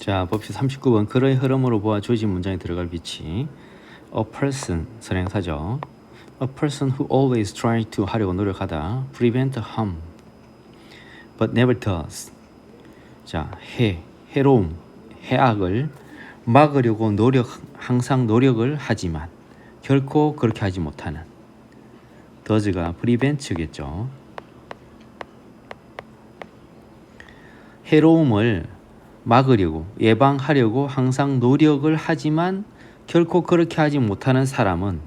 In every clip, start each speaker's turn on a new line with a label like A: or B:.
A: 자, 봅시다. 39번. 그의 흐름으로 보아 주어진 문장에 들어갈 위치. A person, 선행사죠. A person who always tries to 하려고 노력하다. Prevent harm, but never does. 자, 해로움, 해악을 막으려고 항상 노력을 하지만 결코 그렇게 하지 못하는. does가 prevent겠죠. 해로움을 막으려고, 예방하려고 항상 노력을 하지만 결코 그렇게 하지 못하는 사람은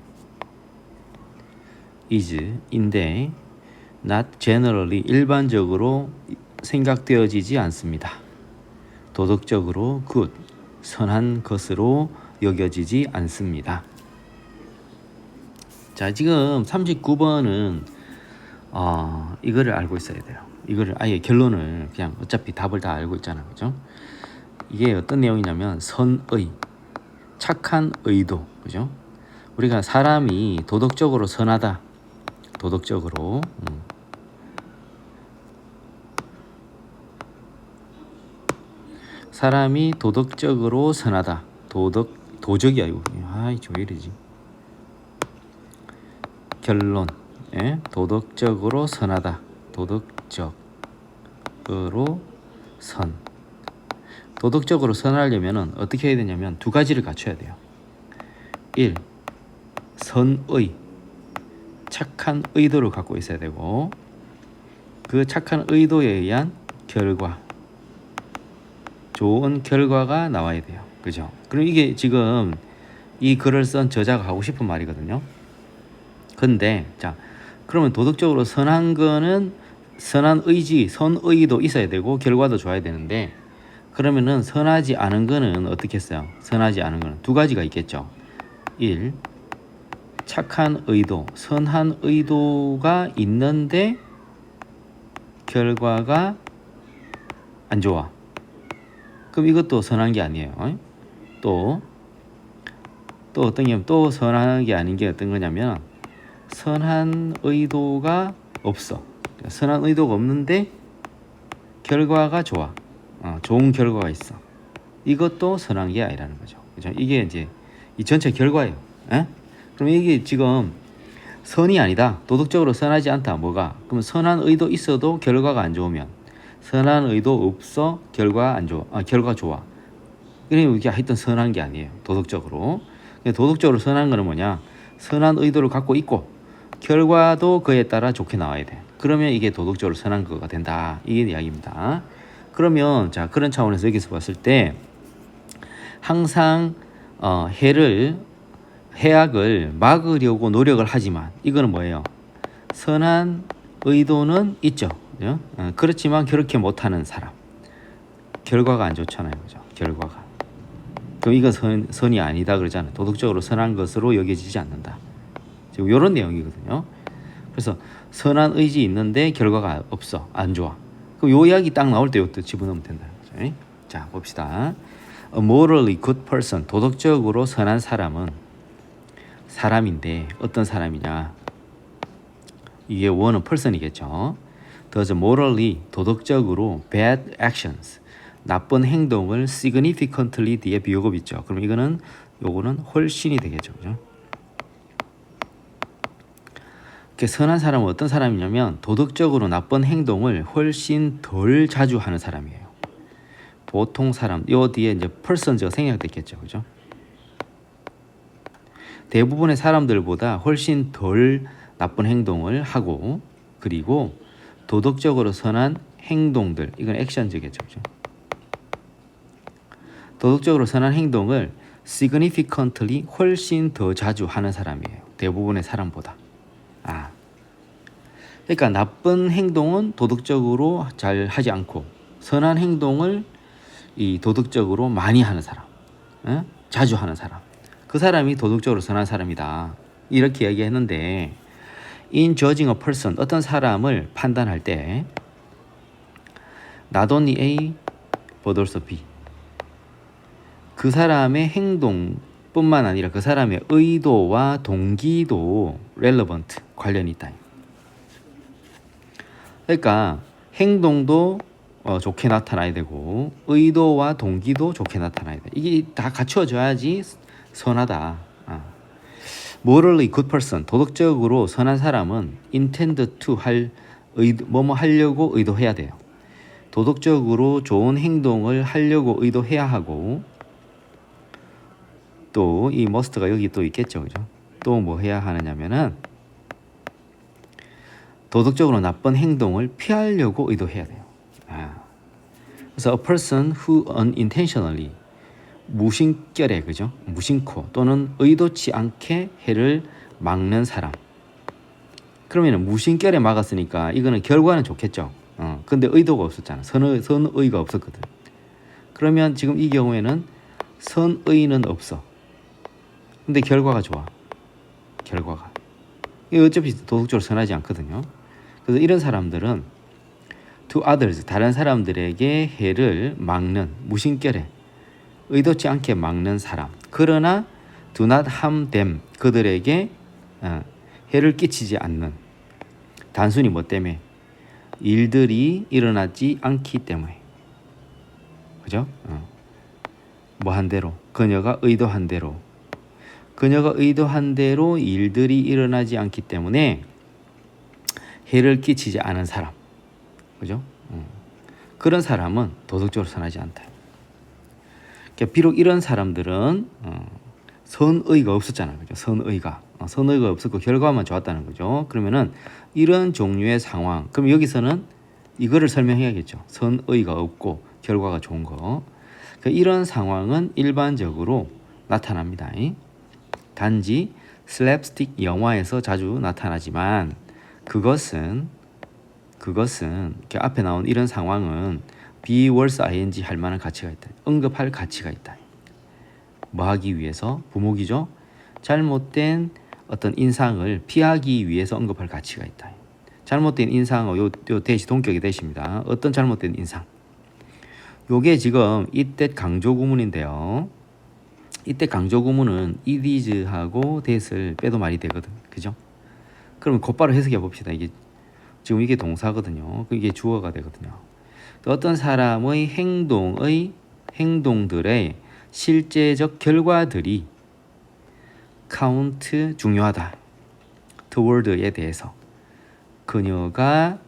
A: is인데 not generally, 일반적으로 생각되어지지 않습니다. 도덕적으로 good, 선한 것으로 여겨지지 않습니다. 자, 지금 39번은 이거를 알고 있어야 돼요. 이거를 아예 결론을 그냥 어차피 답을 다 알고 있잖아요. 그죠? 이게 어떤 내용이냐면 선의, 착한 의도. 그죠? 우리가 사람이 도덕적으로 선하다. 도덕적으로 사람이 도덕적으로 선하다. 도적이 아니고 왜 이러지? 결론. 도덕적으로 선하다. 도덕적으로 선. 도덕적으로 선하려면 어떻게 해야 되냐면 두 가지를 갖춰야 돼요. 1. 선의, 착한 의도를 갖고 있어야 되고, 그 착한 의도에 의한 결과, 좋은 결과가 나와야 돼요. 그죠? 그럼 이게 지금 이 글을 쓴 저자가 하고 싶은 말이거든요. 근데 자, 그러면 도덕적으로 선한 거는 선한 의지, 선의도 있어야 되고 결과도 좋아야 되는데, 그러면은 선하지 않은 거는 어떻게 했어요? 선하지 않은 거는 두 가지가 있겠죠. 1. 착한 의도, 선한 의도가 있는데 결과가 안 좋아. 그럼 이것도 선한 게 아니에요. 또 어떤 게 또 선한 게 아닌 게 어떤 거냐면 선한 의도가 없어. 선한 의도가 없는데 결과가 좋아. 좋은 결과가 있어. 이것도 선한 게 아니라는 거죠. 그죠? 이게 이제 이 전체 결과예요. 그럼 이게 지금 선이 아니다. 도덕적으로 선하지 않다. 뭐가? 그럼 선한 의도 있어도 결과가 안 좋으면, 선한 의도 없어 결과 안 좋아. 결과 좋아. 그러니까 이게 하여튼 선한 게 아니에요. 도덕적으로. 도덕적으로 선한 거는 뭐냐? 선한 의도를 갖고 있고 결과도 그에 따라 좋게 나와야 돼. 그러면 이게 도덕적으로 선한 거가 된다. 이게 이야기입니다. 그러면 자, 그런 차원에서 여기서 봤을 때 항상 해악을 막으려고 노력을 하지만 이거는 뭐예요? 선한 의도는 있죠. 그죠? 그렇지만 그렇게 못하는 사람, 결과가 안 좋잖아요. 그죠? 결과가. 그럼 이건 선이 아니다 그러잖아요. 도덕적으로 선한 것으로 여겨지지 않는다. 지금 이런 내용이거든요. 그래서 선한 의지 있는데 결과가 없어. 안 좋아. 그럼 요 이야기 딱 나올 때 이것도 집어넣으면 된다. 그죠? 자, 봅시다. A morally good person, 도덕적으로 선한 사람은 사람인데 어떤 사람이냐? 이게 원은 person이겠죠. does morally, 도덕적으로 bad actions, 나쁜 행동을 significantly 뒤에 비유급 있죠. 그럼 요거는 훨씬이 되겠죠. 그죠? 선한 사람은 어떤 사람이냐면 도덕적으로 나쁜 행동을 훨씬 덜 자주 하는 사람이에요. 보통 사람, 요 뒤에 이제 person가 생략됐겠죠. 그죠? 대부분의 사람들보다 훨씬 덜 나쁜 행동을 하고, 그리고 도덕적으로 선한 행동들, 이건 액션즈겠죠. 그죠? 도덕적으로 선한 행동을 significantly, 훨씬 더 자주 하는 사람이에요. 대부분의 사람보다. 그러니까 나쁜 행동은 도덕적으로 잘 하지 않고 선한 행동을 이 도덕적으로 많이 하는 사람, 자주 하는 사람, 그 사람이 도덕적으로 선한 사람이다. 이렇게 이야기했는데, in judging a person, 어떤 사람을 판단할 때 not only A but also B, 그 사람의 행동뿐만 아니라 그 사람의 의도와 동기도 relevant, 관련이 있다. 그러니까 행동도 좋게 나타나야 되고 의도와 동기도 좋게 나타나야 돼. 이게 다 갖춰져야지 선하다. Morally good person, 도덕적으로 선한 사람은 intend to 뭐뭐 하려고 의도해야 돼요. 도덕적으로 좋은 행동을 하려고 의도해야 하고 또 이 must가 여기 또 있겠죠, 그죠? 또 뭐 해야 하느냐면은 도덕적으로 나쁜 행동을 피하려고 의도해야 돼요. 그래서 a person who unintentionally 무심결에 그죠? 무심코 또는 의도치 않게 해를 막는 사람. 그러면 무심결에 막았으니까 이거는 결과는 좋겠죠. 근데 의도가 없었잖아. 선의가 없었거든. 그러면 지금 이 경우에는 선의는 없어. 근데 결과가 좋아. 결과가. 이게 어차피 도덕적으로 선하지 않거든요. 그래서 이런 사람들은 to others, 다른 사람들에게 해를 막는 무심결에 의도치 않게 막는 사람. 그러나 do not harm them, 그들에게 해를 끼치지 않는. 단순히 뭐 때문에? 일들이 일어나지 않기 때문에. 그죠? 뭐 한 대로, 그녀가 의도한 대로 일들이 일어나지 않기 때문에 해를 끼치지 않은 사람. 그죠? 그런 사람은 도덕적으로 선하지 않다. 그러니까 비록 이런 사람들은 선의가 없었잖아요. 그죠? 선의가 없었고 결과만 좋았다는 거죠. 그러면은 이런 종류의 상황, 그럼 여기서는 이거를 설명해야겠죠. 선의가 없고 결과가 좋은 거. 그러니까 이런 상황은 일반적으로 나타납니다. 단지 슬랩스틱 영화에서 자주 나타나지만 그것은 이렇게 앞에 나온 이런 상황은 be worse ing 할 만한 가치가 있다. 언급할 가치가 있다. 뭐 하기 위해서? 부목이죠. 잘못된 어떤 인상을 피하기 위해서 언급할 가치가 있다. 잘못된 인상, 요 대시 동격의 대시입니다. 어떤 잘못된 인상? 요게 지금 이때 강조 구문인데요. 이때 강조 구문은 it is하고 that을 빼도 말이 되거든. 그죠? 그럼 곧바로 해석해 봅시다. 이게 지금 이게 동사거든요. 이게 주어가 되거든요. 어떤 사람의 행동들의 실제적 결과들이 count 중요하다. toward에 대해서 그녀가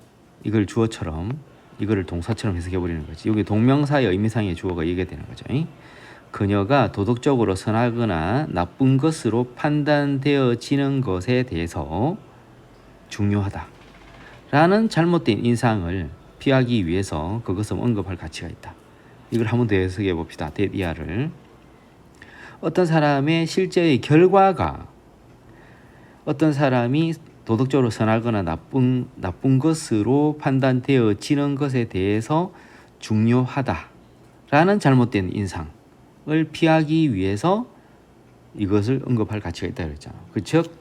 A: 이걸 주어처럼 이거를 동사처럼 해석해 버리는 거지. 여기 동명사의 의미상의 주어가 이게 되는 거죠. 그녀가 도덕적으로 선하거나 나쁜 것으로 판단되어지는 것에 대해서 중요하다. 라는 잘못된 인상을 피하기 위해서 그것을 언급할 가치가 있다. 이걸 한 번 더 해석해 봅시다. 데디아를. 어떤 사람의 실제의 결과가 어떤 사람이 도덕적으로 선하거나 나쁜 것으로 판단되어지는 것에 대해서 중요하다라는 잘못된 인상을 피하기 위해서 이것을 언급할 가치가 있다 그랬잖아. 즉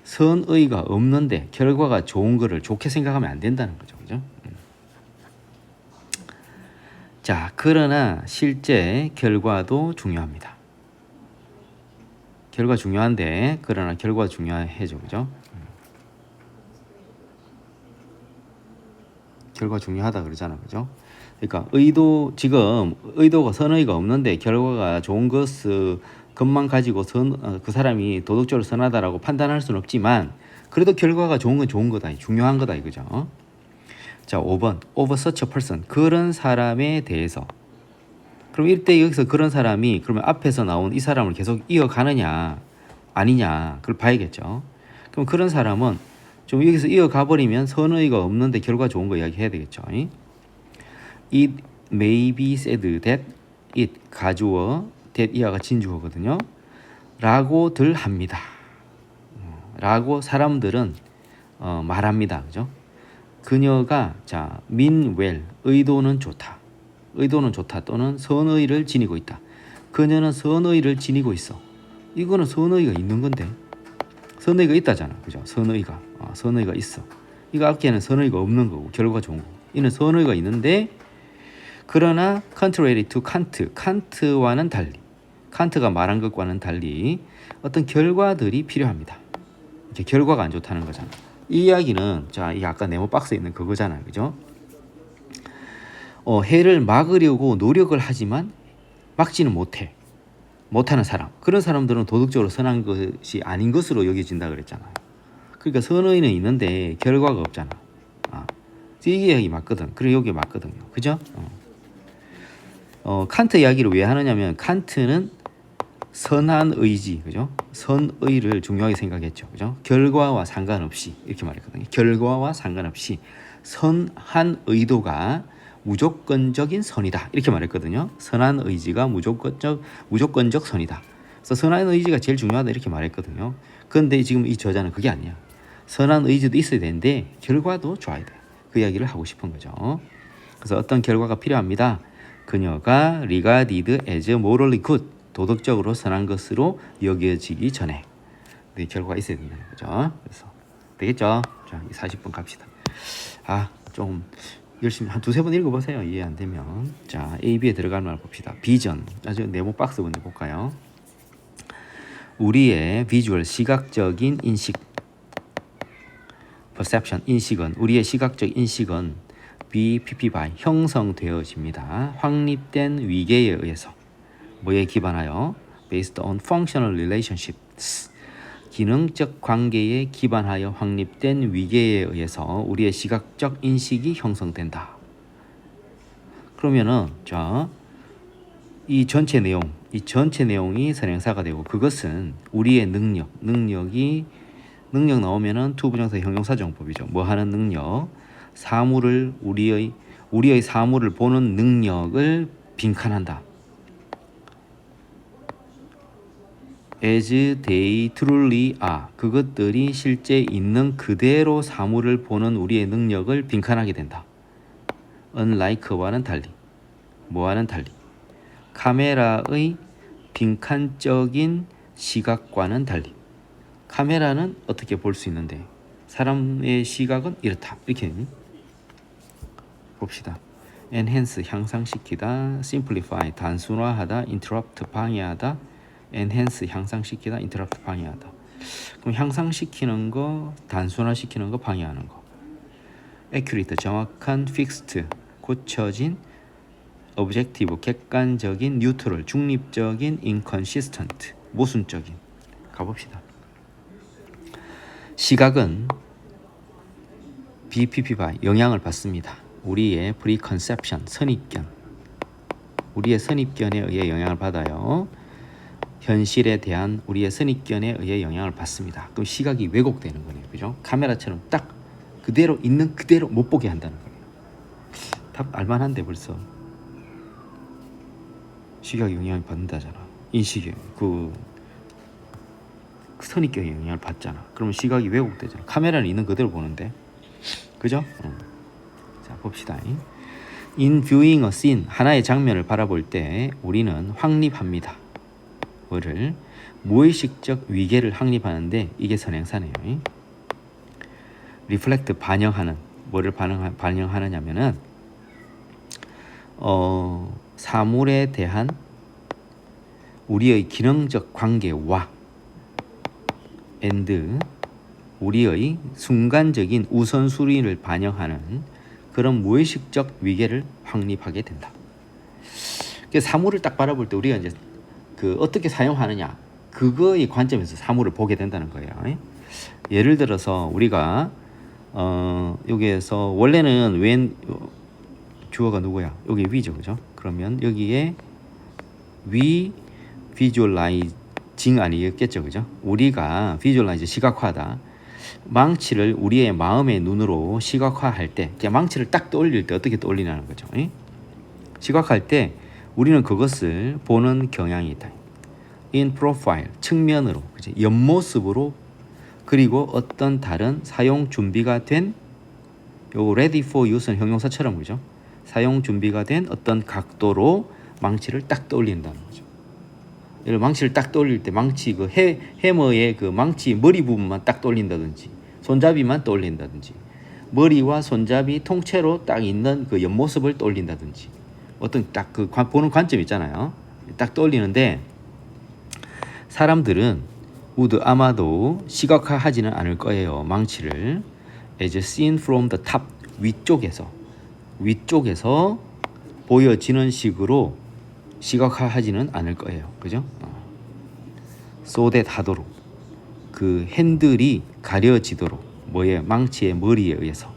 A: 선의가 없는데 결과가 좋은 거를 좋게 생각하면 안 된다는 거죠. 그죠? 자, 그러나 실제 결과도 중요합니다. 결과 중요한데 그러나 결과 중요해죠. 그죠? 결과 중요하다 그러잖아. 그죠? 그러니까 지금 의도가 선의가 없는데 결과가 좋은 것만 가지고 그 사람이 도덕적으로 선하다라고 판단할 수는 없지만 그래도 결과가 좋은 건 좋은 거다. 중요한 거다 이거죠. 자, 5번. over such a person. 그런 사람에 대해서. 그럼 이때 여기서 그런 사람이 그러면 앞에서 나온 이 사람을 계속 이어가느냐 아니냐 그걸 봐야겠죠. 그럼 그런 사람은 좀 여기서 이어가 버리면 선의가 없는데 결과 좋은 거 이야기해야 되겠죠. It may be said that it 가주어 that 이하가 진주어거든요. 라고들 합니다. 라고 사람들은 말합니다. 그죠? 그녀가 자 mean well 의도는 좋다 또는 선의를 지니고 있다. 그녀는 선의를 지니고 있어. 이거는 선의가 있는 건데 선의가 있다잖아. 그죠? 선의가 있어. 이거 앞에는 선의가 없는 거고 결과 좋은 거고. 이는 선의가 있는데 그러나 contrary to 칸트와는 달리 칸트가 말한 것과는 달리 어떤 결과들이 필요합니다. 이제 결과가 안 좋다는 거잖아. 이 이야기는 자, 이 아까 네모 박스에 있는 그거잖아요. 그죠? 해를 막으려고 노력을 하지만 막지는 못하는 사람, 그런 사람들은 도덕적으로 선한 것이 아닌 것으로 여겨진다 그랬잖아요. 그러니까 선의는 있는데 결과가 없잖아. 이게 여기 맞거든. 그리고 여기 맞거든요. 그죠? 칸트 이야기를 왜 하느냐면 칸트는 선한 의지, 그죠? 선의를 중요하게 생각했죠. 그죠? 결과와 상관없이 이렇게 말했거든요. 결과와 상관없이 선한 의도가 무조건적인 선이다. 이렇게 말했거든요. 선한 의지가 무조건적 선이다. 그래서 선한 의지가 제일 중요하다 이렇게 말했거든요. 그런데 지금 이 저자는 그게 아니야. 선한 의지도 있어야 되는데 결과도 좋아야 돼. 그 이야기를 하고 싶은 거죠. 그래서 어떤 결과가 필요합니다. 그녀가 regarded as morally good, 도덕적으로 선한 것으로 여겨지기 전에 네, 결과가 있어야 된다는 거죠. 그래서 되겠죠? 자, 40분 갑시다. 좀 열심히 한 두세 번 읽어보세요. 이해 안 되면. 자, A, B에 들어갈 말 봅시다. 비전. 아주 네모 박스 먼저 볼까요? 우리의 비주얼, 시각적인 인식, perception, 인식은, 우리의 시각적 인식은 BPP by 형성되어집니다. 확립된 위계에 의해서. 뭐에 기반하여? Based on functional relationships. 기능적 관계에 기반하여 확립된 위계에 의해서 우리의 시각적 인식이 형성된다. 그러면은 자, 이 전체 내용이 선행사가 되고 그것은 우리의 능력 나오면은 투부정사 형용사 정법이죠. 뭐 하는 능력, 사물을 우리의 사물을 보는 능력을 빈칸한다. as they truly are. 그것들이 실제 있는 그대로 사물을 보는 우리의 능력을 빈칸하게 된다. unlike와는 달리, 뭐와는 달리, 카메라의 빈칸적인 시각과는 달리. 카메라는 어떻게 볼 수 있는데 사람의 시각은 이렇다. 이렇게 봅시다. enhance 향상시키다, simplify 단순화하다, interrupt 방해하다, enhance 향상시키다, interrupt 방해하다. 그럼 향상시키는 거, 단순화시키는 거, 방해하는 거. accurate 정확한, fixed 고쳐진, objective 객관적인, neutral 중립적인, inconsistent 모순적인. 가봅시다. 시각은 BPP by 영향을 받습니다. 우리의 preconception 선입견, 우리의 선입견에 의해 영향을 받아요. 현실에 대한 우리의 선입견에 의해 영향을 받습니다. 그럼 시각이 왜곡되는 거네요. 그죠? 카메라처럼 딱 그대로 있는 그대로 못 보게 한다는 거예요. 답 알만한데 벌써. 시각이 영향을 받는다잖아. 인식에 그 선입견에 영향을 받잖아. 그러면 시각이 왜곡되잖아. 카메라는 있는 그대로 보는데. 그죠? 자, 봅시다. In viewing a scene, 하나의 장면을 바라볼 때 우리는 확립합니다. 뭐를? 무의식적 위계를 확립하는데 이게 선행사네요. reflect 반영하는, 뭐를 반영하느냐면은 사물에 대한 우리의 기능적 관계와 and 우리의 순간적인 우선순위를 반영하는 그런 무의식적 위계를 확립하게 된다. 사물을 딱 바라볼 때 우리가 이제 그 어떻게 사용하느냐 그거의 관점에서 사물을 보게 된다는 거예요. 예를 들어서 우리가 여기에서 원래는 웬 주어가 누구야? 여기 위죠, 그죠? 그러면 여기에 위 visualizing 아니겠죠, 그죠? 우리가 visualize 시각화하다. 망치를 우리의 마음의 눈으로 시각화할 때, 망치를 딱 떠올릴 때 어떻게 떠올리냐는 거죠. 시각화할 때 우리는 그것을 보는 경향이 있다. in profile 측면으로, 그치? 옆모습으로, 그리고 어떤 다른 사용 준비가 된 요 ready for use는 형용사처럼, 그죠? 사용 준비가 된 어떤 각도로 망치를 딱 떠올린다는 거죠. 예를 망치를 딱 떠올릴 때 망치 그 해머의 그 망치 머리 부분만 딱 떠올린다든지 손잡이만 떠올린다든지 머리와 손잡이 통째로 딱 있는 그 옆모습을 떠올린다든지 어떤 딱 그 보는 관점 있잖아요. 딱 떠올리는데 사람들은 아마도 시각화하지는 않을 거예요. 망치를 as seen from the top 위쪽에서 보여지는 식으로 시각화하지는 않을 거예요. 그죠? so that 하도록 그 핸들이 가려지도록 뭐에 망치의 머리에 의해서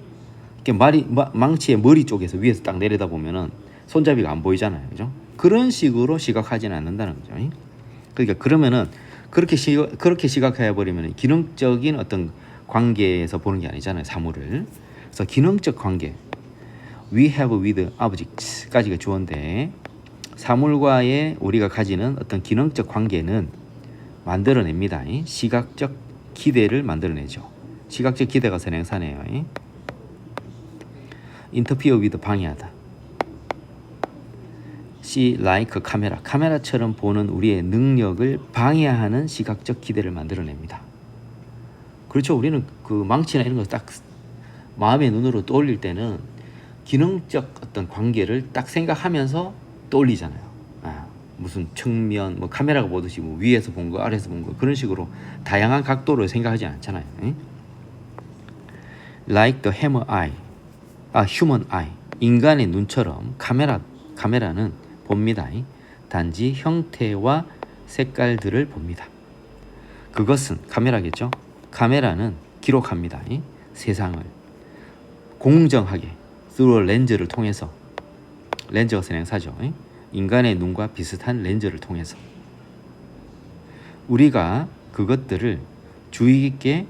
A: 망치의 머리 쪽에서 위에서 딱 내려다 보면은 손잡이가 안 보이잖아요. 그죠? 그런 식으로 시각화하지는 않는다는 거죠. 그러니까 그러면은 그렇게 시각화해 버리면 기능적인 어떤 관계에서 보는 게 아니잖아요. 사물을. 그래서 기능적 관계 we have with objects까지가 주어인데 사물과의 우리가 가지는 어떤 기능적 관계는 만들어냅니다. 시각적 기대를 만들어내죠. 시각적 기대가 선행사네요. interfere with 방해하다. see like 카메라처럼 보는 우리의 능력을 방해하는 시각적 기대를 만들어냅니다. 그렇죠. 우리는 그 망치나 이런 거 딱 마음의 눈으로 떠올릴 때는 기능적 어떤 관계를 딱 생각하면서 떠올리잖아요. 무슨 측면, 뭐 카메라가 보듯이 뭐 위에서 본 거, 아래에서 본 거 그런 식으로 다양한 각도로 생각하지 않잖아요. like the human eye, 인간의 눈처럼 카메라는 봅니다. 단지 형태와 색깔들을 봅니다. 그것은 카메라겠죠. 카메라는 기록합니다. 세상을 공정하게 through 렌즈를 통해서 렌즈가 선행사죠. 인간의 눈과 비슷한 렌즈를 통해서 우리가 그것들을 주의 깊게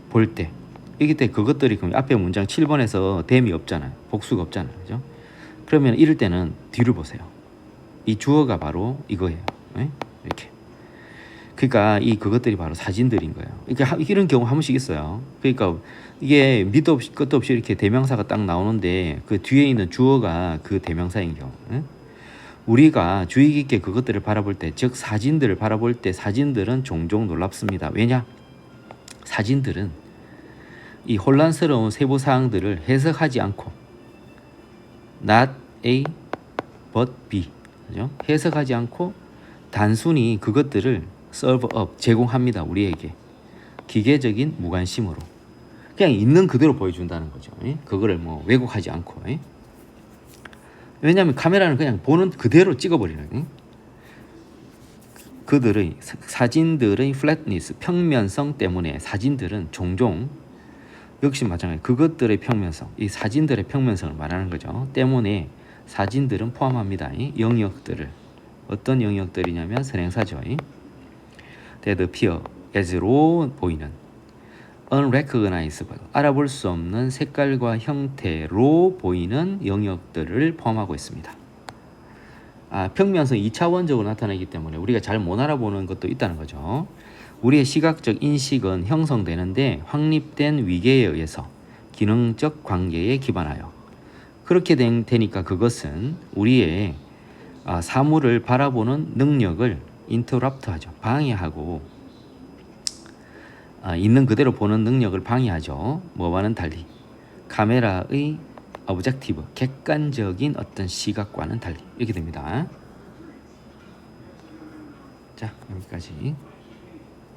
A: 볼 때 이때 그것들이 그럼 앞에 문장 7번에서 댐이 없잖아요. 복수가 없잖아요. 그죠? 그러면 이럴 때는 뒤를 보세요. 이 주어가 바로 이거예요. 이렇게. 그러니까 그것들이 바로 사진들인 거예요. 그러니까 이런 경우 한 번씩 있어요. 그러니까 이게 밑도 없이 끝도 없이 이렇게 대명사가 딱 나오는데 그 뒤에 있는 주어가 그 대명사인 경우. 우리가 주의 깊게 그것들을 바라볼 때, 즉 사진들을 바라볼 때 사진들은 종종 놀랍습니다. 왜냐? 사진들은 이 혼란스러운 세부 사항들을 해석하지 않고 not A but B, 그죠? 해석하지 않고 단순히 그것들을 serve up, 제공합니다. 우리에게 기계적인 무관심으로 그냥 있는 그대로 보여준다는 거죠. 그거를 뭐 왜곡하지 않고. 왜냐하면 카메라는 그냥 보는 그대로 찍어버리는. 그들의 사진들의 flatness, 평면성 때문에 사진들은 종종 역시 마찬가지 그것들의 평면성, 이 사진들의 평면성을 말하는 거죠. 때문에 사진들은 포함합니다. 영역들을. 어떤 영역들이냐면 선행사죠. that appear as로 보이는 unrecognizable, 알아볼 수 없는 색깔과 형태로 보이는 영역들을 포함하고 있습니다. 평면성 2차원적으로 나타나기 때문에 우리가 잘 못 알아보는 것도 있다는 거죠. 우리의 시각적 인식은 형성되는데 확립된 위계에 의해서 기능적 관계에 기반하여 그렇게 되니까 그것은 우리의 사물을 바라보는 능력을 인터럽트하죠. 방해하고 있는 그대로 보는 능력을 방해하죠. 뭐와는 달리 카메라의 오브젝티브, 객관적인 어떤 시각과는 달리 이렇게 됩니다. 자, 여기까지.